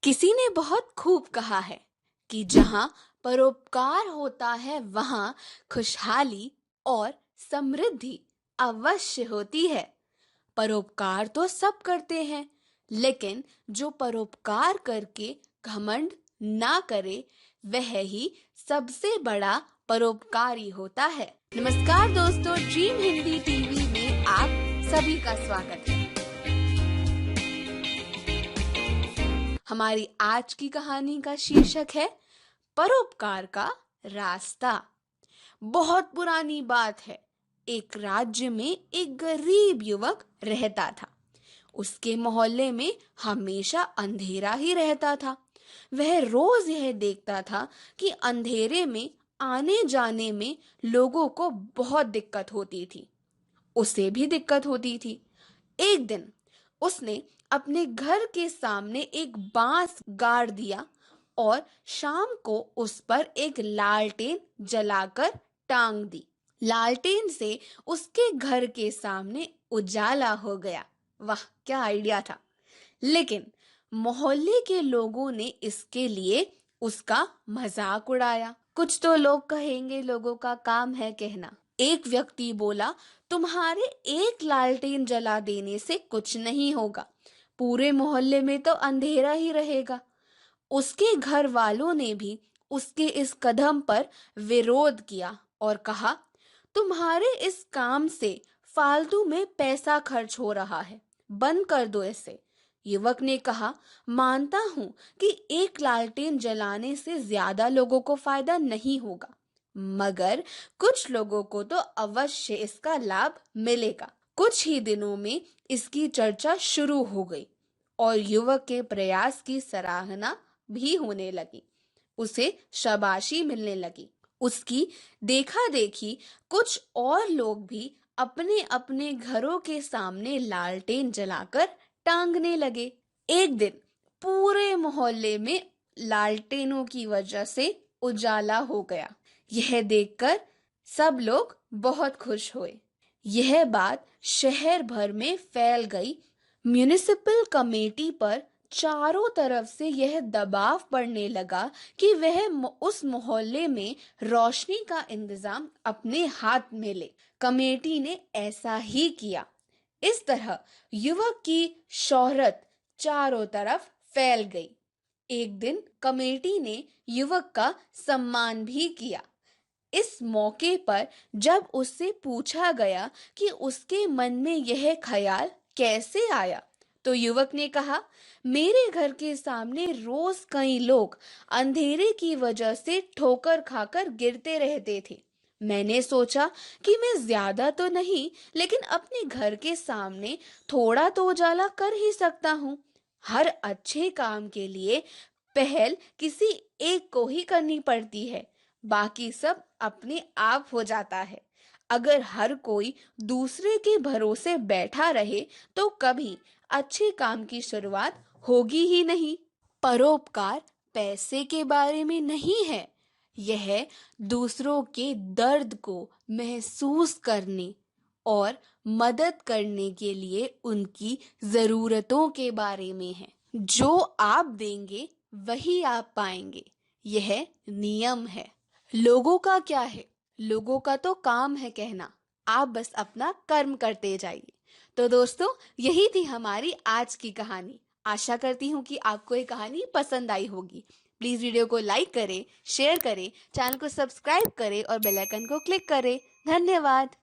किसी ने बहुत खूब कहा है कि जहां परोपकार होता है वहां खुशहाली और समृद्धि अवश्य होती है। परोपकार तो सब करते हैं, लेकिन जो परोपकार करके घमंड ना करे वह ही सबसे बड़ा परोपकारी होता है। नमस्कार दोस्तों, ड्रीम हिंदी टीवी में आप सभी का स्वागत है। हमारी आज की कहानी का शीर्षक है परोपकार का रास्ता। बहुत पुरानी बात है। एक राज्य में एक गरीब युवक रहता था। उसके मोहल्ले में हमेशा अंधेरा ही रहता था। वह रोज यह देखता था कि अंधेरे में आने जाने में लोगों को बहुत दिक्कत होती थी। उसे भी दिक्कत होती थी। एक दिन उसने अपने घर के सामने एक बांस गाड़ दिया और शाम को उस पर एक लालटेन जलाकर टांग दी। लालटेन से उसके घर के सामने उजाला हो गया। वाह, क्या आइडिया था। लेकिन मोहल्ले के लोगों ने इसके लिए उसका मजाक उड़ाया। कुछ तो लोग कहेंगे, लोगों का काम है कहना। एक व्यक्ति बोला, तुम्हारे एक लालटेन जला देने से कुछ नहीं होगा, पूरे मोहल्ले में तो अंधेरा ही रहेगा। उसके घर वालों ने भी उसके इस कदम पर विरोध किया और कहा, तुम्हारे इस काम से फालतू में पैसा खर्च हो रहा है, बंद कर दो इसे। युवक ने कहा, मानता हूं कि एक लालटेन जलाने से ज्यादा लोगों को फायदा नहीं होगा, मगर कुछ लोगों को तो अवश्य इसका लाभ मिलेगा। कुछ ही दिनों में इसकी चर्चा शुरू हो गई और युवक के प्रयास की सराहना भी होने लगी। उसे शाबाशी मिलने लगी। उसकी देखा देखी कुछ और लोग भी अपने अपने घरों के सामने लालटेन जलाकर टांगने लगे। एक दिन पूरे मोहल्ले में लालटेनों की वजह से उजाला हो गया। यह देखकर सब लोग बहुत खुश हुए। यह बात शहर भर में फैल गई। म्युनिसिपल कमेटी पर चारों तरफ से यह दबाव पड़ने लगा कि वह उस मोहल्ले में रोशनी का इंतजाम अपने हाथ में ले। कमेटी ने ऐसा ही किया। इस तरह युवक की शोहरत चारों तरफ फैल गई। एक दिन कमेटी ने युवक का सम्मान भी किया। इस मौके पर जब उससे पूछा गया कि उसके मन में यह ख्याल कैसे आया, तो युवक ने कहा, मेरे घर के सामने रोज कई लोग अंधेरे की वजह से ठोकर खाकर गिरते रहते थे। मैंने सोचा कि मैं ज्यादा तो नहीं, लेकिन अपने घर के सामने थोड़ा तो उजाला कर ही सकता हूँ। हर अच्छे काम के लिए पहल किसी एक को ही करनी पड़ती है, बाकी सब अपने आप हो जाता है। अगर हर कोई दूसरे के भरोसे बैठा रहे तो कभी अच्छे काम की शुरुआत होगी ही नहीं। परोपकार पैसे के बारे में नहीं है, यह दूसरों के दर्द को महसूस करने और मदद करने के लिए उनकी जरूरतों के बारे में है। जो आप देंगे वही आप पाएंगे, यह नियम है। लोगों का क्या है? लोगों का तो काम है कहना, आप बस अपना कर्म करते जाइए। तो दोस्तों, यही थी हमारी आज की कहानी। आशा करती हूँ कि आपको ये कहानी पसंद आई होगी। प्लीज वीडियो को लाइक करें, शेयर करें, चैनल को सब्सक्राइब करें और बेल आइकन को क्लिक करें। धन्यवाद।